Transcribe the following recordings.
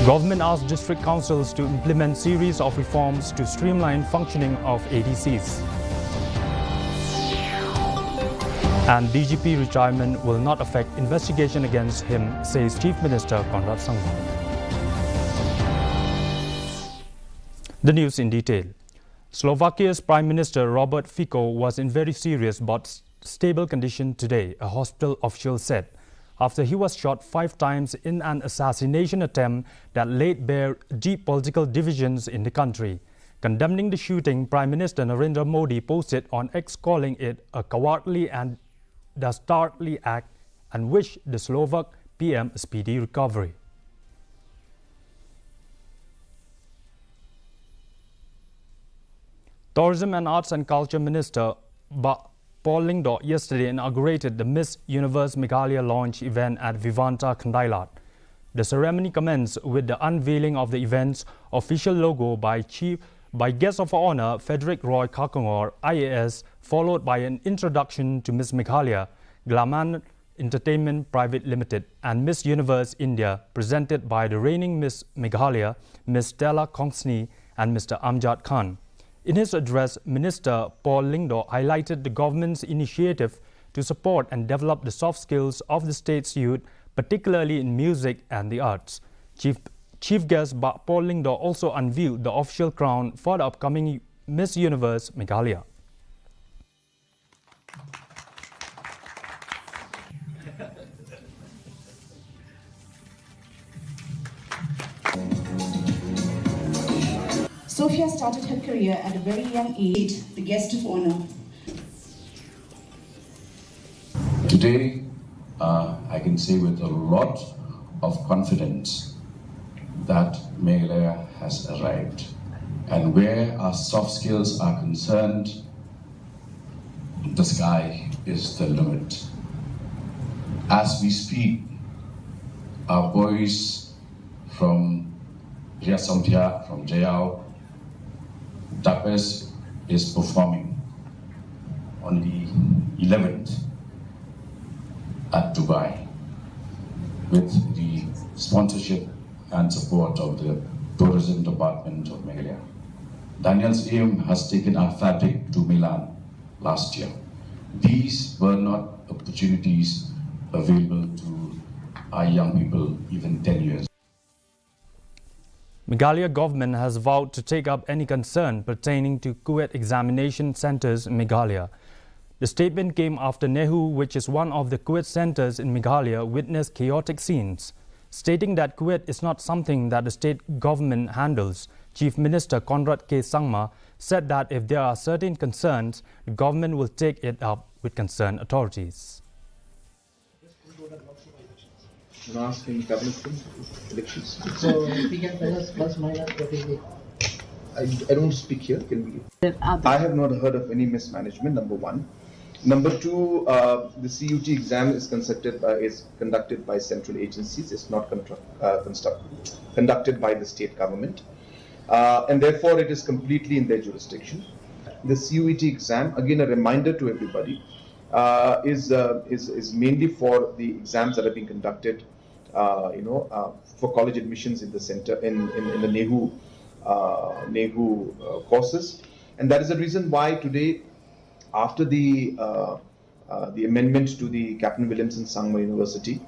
Government asked district councils to implement series of reforms to streamline functioning of ADCs. And DGP retirement will not affect investigation against him, says Chief Minister Conrad Sangma. The news in detail. Slovakia's Prime Minister Robert Fico was in very serious but stable condition today, a hospital official said, after he was shot 5 times in an assassination attempt that laid bare deep political divisions in the country. Condemning the shooting, Prime Minister Narendra Modi posted on X calling it a cowardly and dastardly act and wished the Slovak PM a speedy recovery. Tourism and Arts and Culture Minister Paul Lingdo yesterday inaugurated the Miss Universe Meghalaya launch event at Vivanta Kandailat. The ceremony commenced with the unveiling of the event's official logo by guest of honor Frederick Roy Kakangor, IAS, followed by an introduction to Miss Meghalaya, Glaman Entertainment Private Limited, and Miss Universe India, presented by the reigning Miss Meghalaya, Miss Stella Kongsni and Mr. Amjad Khan. In his address, Minister Paul Lingdo highlighted the government's initiative to support and develop the soft skills of the state's youth, particularly in music and the arts. Chief guest Paul Lingdo also unveiled the official crown for the upcoming Miss Universe Meghalaya. Sophia started her career at a very young age, the guest of honor. Today, I can say with a lot of confidence that Meghalaya has arrived. And where our soft skills are concerned, the sky is the limit. As we speak, our boys from Riasampia, from Jayao, Dapes is performing on the 11th at Dubai with the sponsorship and support of the Tourism Department of Meghalaya. Daniel's aim has taken our fabric to Milan last year. These were not opportunities available to our young people even 10 years. Meghalaya government has vowed to take up any concern pertaining to Kuwait examination centers in Meghalaya. The statement came after Nehu, which is one of the Kuwait centers in Meghalaya, witnessed chaotic scenes. Stating that Kuwait is not something that the state government handles, Chief Minister Conrad K. Sangma said that if there are certain concerns, the government will take it up with concerned authorities. Asking cabinet elections. So if you can tell us plus minus what is it? I don't speak here. Can we? I have not heard of any mismanagement. Number one. Number two, the CUT exam is conducted by central agencies. It's not conducted by the state government, and therefore it is completely in their jurisdiction. The CUT exam, again, a reminder to everybody, is mainly for the exams that are being conducted, for college admissions in the center in the Nehu courses, and that is the reason why today, after the amendment to the Captain Williamson Sangma University,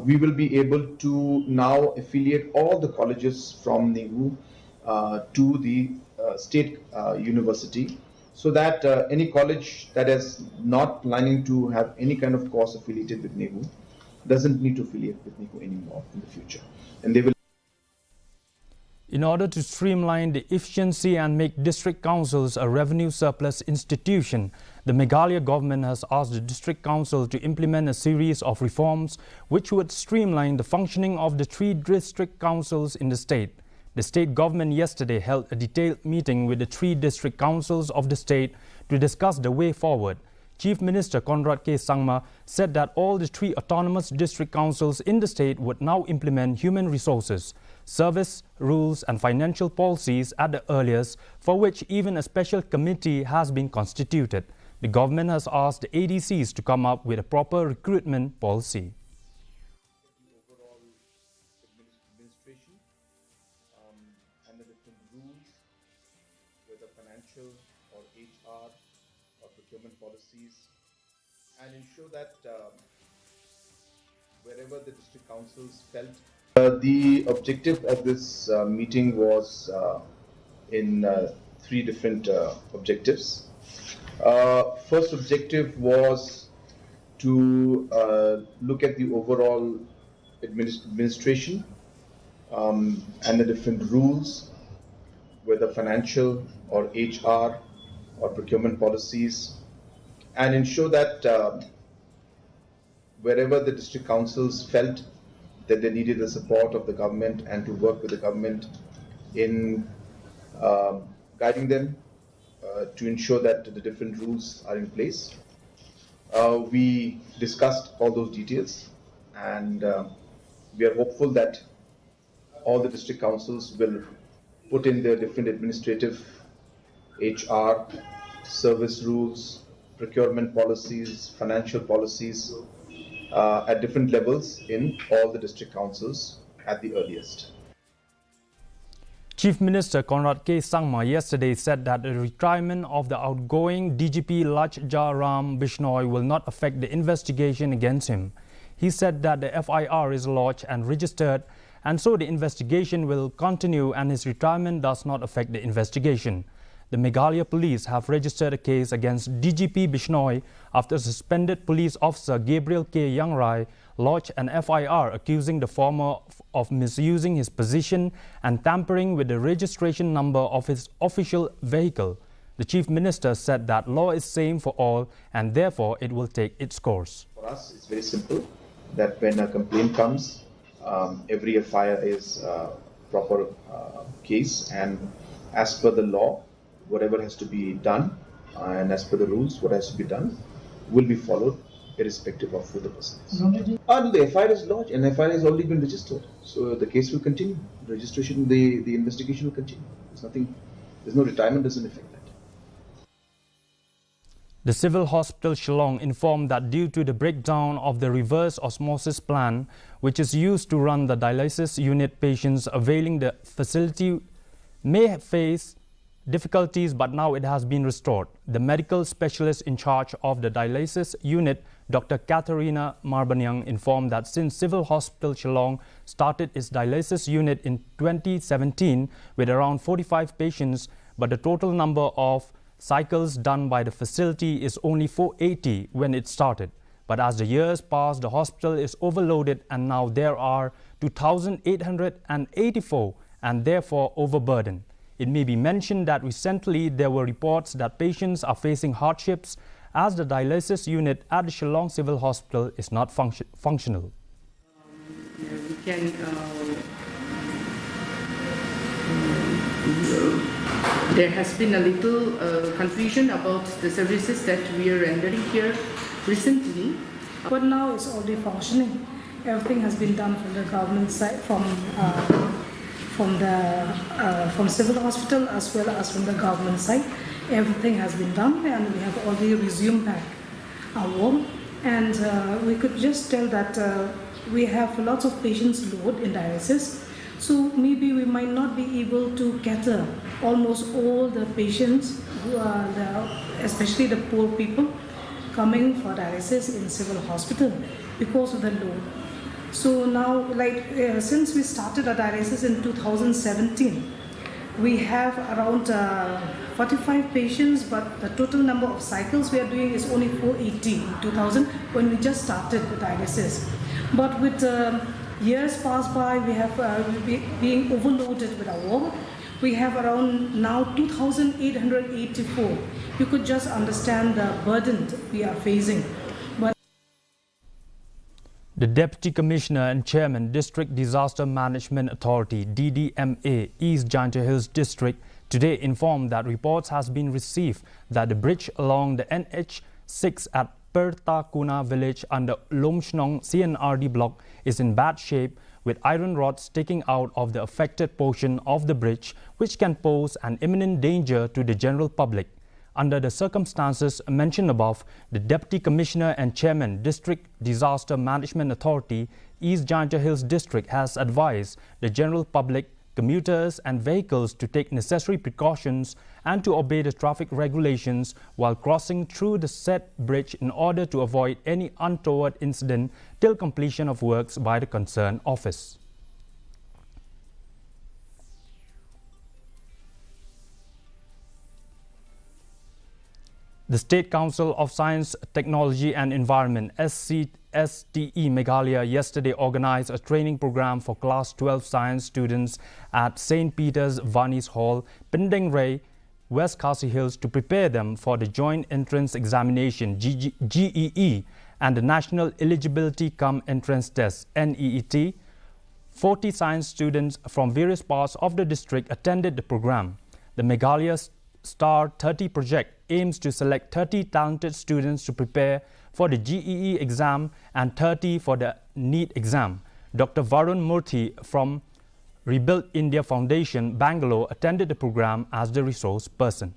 we will be able to now affiliate all the colleges from Nehu to the state university, so that any college that is not planning to have any kind of course affiliated with Nehu doesn't need to affiliate with Nehu anymore in the future. And they will. In order to streamline the efficiency and make district councils a revenue surplus institution, the Meghalaya government has asked the district council to implement a series of reforms which would streamline the functioning of the 3 district councils in the state. The state government yesterday held a detailed meeting with the 3 district councils of the state to discuss the way forward. Chief Minister Conrad K. Sangma said that all the 3 autonomous district councils in the state would now implement human resources, service, rules and financial policies at the earliest, for which even a special committee has been constituted. The government has asked the ADCs to come up with a proper recruitment policy. administration and the different rules, whether financial or HR or procurement policies, and ensure that wherever the district councils felt. The objective of this meeting was in three different objectives. First objective was to look at the overall administration and the different rules, whether financial or HR or procurement policies, and ensure that wherever the district councils felt that they needed the support of the government and to work with the government in guiding them to ensure that the different rules are in place. We discussed all those details, and we are hopeful that all the district councils will put in their different administrative, HR, service rules, procurement policies, financial policies at different levels in all the district councils at the earliest. Chief Minister Conrad K. Sangma yesterday said that the retirement of the outgoing DGP Lachja Ram Bishnoi will not affect the investigation against him. He said that the FIR is lodged and registered, and so the investigation will continue and his retirement does not affect the investigation. The Meghalaya police have registered a case against DGP Bishnoi after suspended police officer Gabriel K. Yangrai lodged an FIR accusing the former of misusing his position and tampering with the registration number of his official vehicle. The Chief Minister said that law is same for all and therefore it will take its course. For us, it's very simple that when a complaint comes, every FIR is a proper case, and as per the law, whatever has to be done and as per the rules, what has to be done will be followed irrespective of who the person is. The FIR is lodged and FIR has already been registered. So the case will continue. Registration, the investigation will continue. There's no retirement doesn't affect that. The Civil Hospital Shillong informed that due to the breakdown of the reverse osmosis plan, which is used to run the dialysis unit, patients availing the facility may face difficulties, but now it has been restored. The medical specialist in charge of the dialysis unit, Dr. Katharina Marbanyang, informed that since Civil Hospital Shillong started its dialysis unit in 2017 with around 45 patients, but the total number of cycles done by the facility is only 480 when it started. But as the years pass, the hospital is overloaded and now there are 2,884 and therefore overburdened. It may be mentioned that recently there were reports that patients are facing hardships as the dialysis unit at the Shillong Civil Hospital is not functional. There has been a little confusion about the services that we are rendering here recently. But now it's already functioning. Everything has been done from the government side, from Civil Hospital as well as from the government side. Everything has been done and we have already resumed back our work. And we could just tell that we have lots of patients load in dialysis. So maybe we might not be able to cater almost all the patients who are especially the poor people coming for dialysis in Civil Hospital because of the load. So now, since we started our dialysis in 2017, we have around 45 patients, but the total number of cycles we are doing is only 480 in 2000 when we just started the dialysis. But with years passed by, we have being overloaded with our work. We have around now 2,884. You could just understand the burden we are facing. The Deputy Commissioner and Chairman, District Disaster Management Authority (DDMA) East Jaintia Hills District today informed that reports has been received that the bridge along the NH6 at Pertakuna village under Lomshnong CNRD block is in bad shape, with iron rods sticking out of the affected portion of the bridge, which can pose an imminent danger to the general public. Under the circumstances mentioned above, the Deputy Commissioner and Chairman, District Disaster Management Authority East Janja Hills District has advised the general public, commuters and vehicles to take necessary precautions and to obey the traffic regulations while crossing through the said bridge in order to avoid any untoward incident till completion of works by the concerned office. The State Council of Science, Technology and Environment SCs Megalia yesterday organized a training program for Class 12 Science students at St. Peter's Vanis Hall, Pindeng Ray, West Khasi Hills to prepare them for the Joint Entrance Examination GEE and the National Eligibility Cum Entrance Test NEET. 40 science students from various parts of the district attended the program. The Meghalaya Star 30 project aims to select 30 talented students to prepare for the GEE exam and 30 for the NEET exam. Dr. Varun Murthy from Rebuild India Foundation, Bangalore, attended the program as the resource person.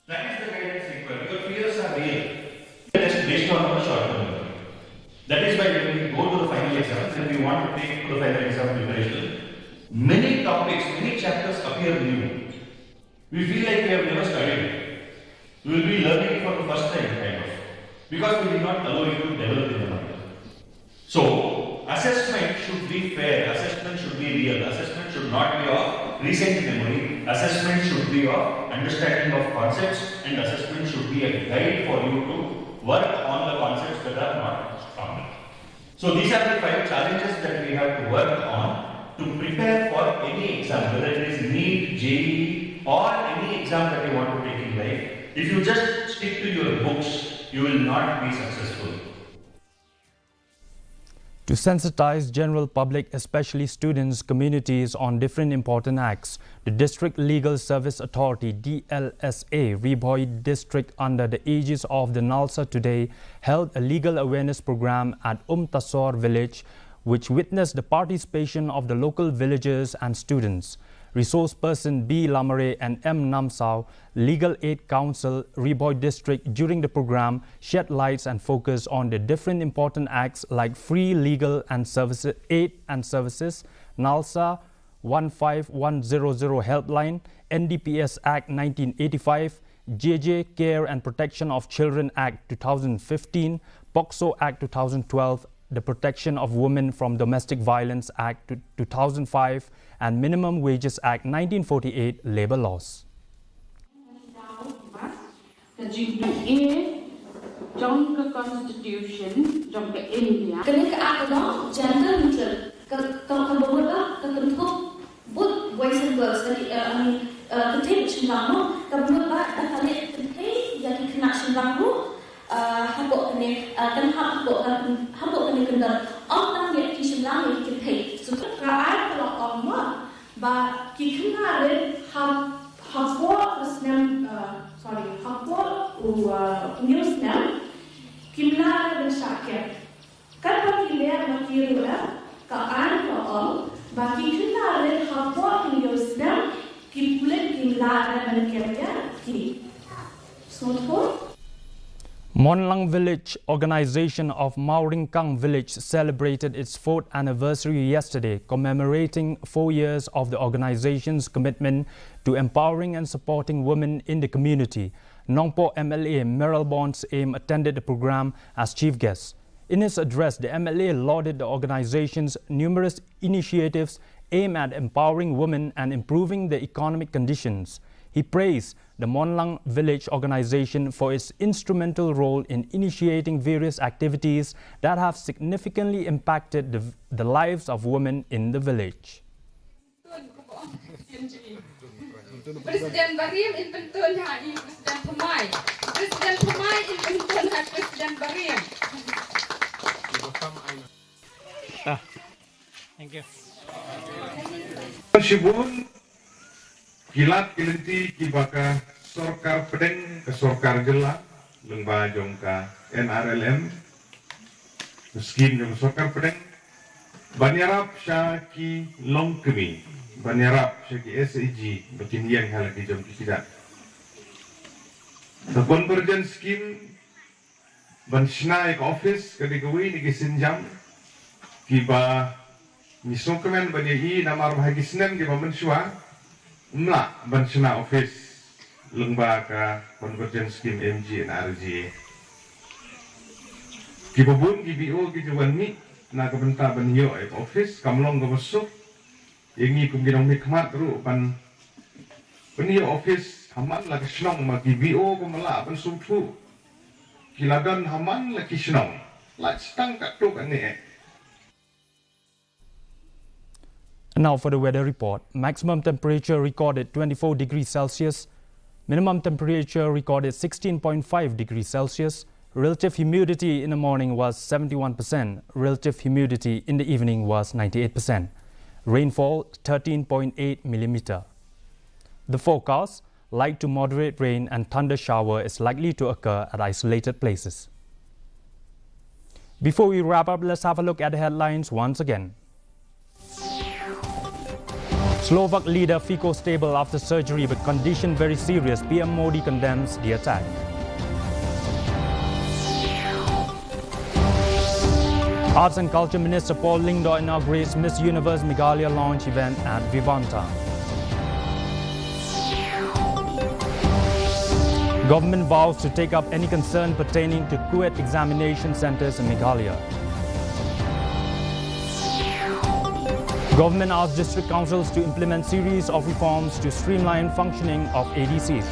That is the guidance required because fears are real. That's based on our short-term memory. That is why when we go to the final exam and we want to take to the final exam preparation, many topics, many chapters appear new. We feel like we have never studied. We will be learning it for the first time, kind of, because we did not allow you to develop in the mind. So, assessment should be fair, assessment should be real, assessment should not be of recent memory, assessment should be of understanding of concepts, and assessment should be a guide for you to work on the concepts that are not strong. So, these are the 5 challenges that we have to work on to prepare for any exam, whether it is NEET, JEE, or any exam that you want to take in life. If you just stick to your books, you will not be successful. To sensitize general public, especially students, communities on different important acts, the District Legal Service Authority DLSA Riboy District under the aegis of the NALSA today held a legal awareness program at Tasor village which witnessed the participation of the local villagers and students. Resource person B. Lamare and M. Namsao, Legal Aid Council, Riboy District during the program shed lights and focus on the different important acts like free legal and services, aid and services, NALSA 15100 Helpline, NDPS Act 1985, JJ Care and Protection of Children Act 2015, POCSO Act 2012, the Protection of Women from Domestic Violence Act 2005, and Minimum Wages Act 1948 labor laws. Trong cái constitution trong cái India cái act đó gender neutral kalau beberapa ketentu both boys and girls tadi ketik senang kalau beberapa dah kali ketik jadi kena senang habuk kene kan habuk kene kendar orang yang di senang yang ketik so kerana kalau orang ba kikna red habuk senang habuk news senang kimla dan sakit. Kalau kita makirula kaan kaom, bagi kita ada hafwa kinyosna kipulet kimla dan kerja ki. So Monlang Village Organization of Mauringkang Village celebrated its 4th anniversary yesterday, commemorating 4 years of the organization's commitment to empowering and supporting women in the community. Nongpo MLA Meryl Bonds Aim attended the program as chief guest. In his address, the MLA lauded the organization's numerous initiatives aimed at empowering women and improving their economic conditions. He praised the Monlang Village Organization for its instrumental role in initiating various activities that have significantly impacted the lives of women in the village. Presiden Barim inventur hari Presiden Pemai inventur hari Presiden Barim. Thank you. Sibun kilat kilinti kibaka sorkar pedeng ke sorkar jela lengba jongka NRLM skim jong sorkar pedeng banyarap syaki longkemi banyarap syaki SCG bakin yang halaki jom tidak The convergence scheme, Banshna ek office, Kadikawi, Nikisinjam, Kiba Nisonkaman, Banihi, Namar Hagisnem, Kiba Banshua, Mla, Banshna office, Lungbaka, convergence scheme MG and RGA. Kibabun, GBO, Gijuani, Nakabanta Banyo ek office, Kamlong Gavasuk, Yangi Kumbinong Mikmat, Rupan Banyo office. Haman lagi senang magi BO pemela ban sumpu kilagan haman lagi senang lagi stang kat tu kan ni. Now for the weather report. Maximum temperature recorded 24 degrees Celsius. Minimum temperature recorded 16.5 degrees Celsius. Relative humidity in the morning was 71%. Relative humidity in the evening was 98%. Rainfall 13.8 millimeter. The forecast: light to moderate rain and thunder shower is likely to occur at isolated places. Before we wrap up, let's have a look at the headlines once again. Slovak leader Fico stable after surgery but condition very serious. PM Modi condemns the attack. Arts and Culture Minister Paul Lingdo inaugurates Miss Universe Megalia launch event at Vivanta. Government vows to take up any concern pertaining to QET examination centers in Meghalaya. Government asks district councils to implement series of reforms to streamline functioning of ADCs.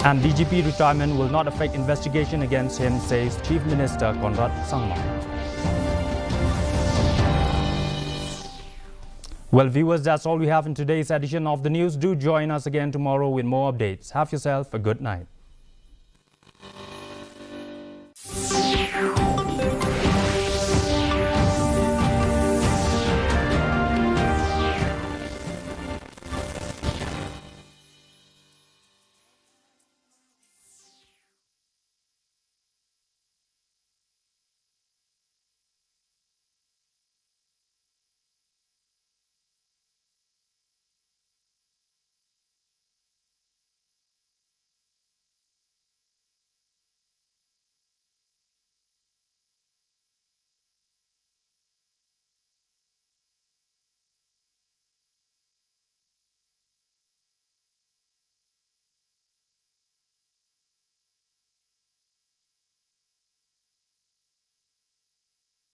And DGP retirement will not affect investigation against him, says Chief Minister Conrad Sangma. Well, viewers, that's all we have in today's edition of the news. Do join us again tomorrow with more updates. Have yourself a good night.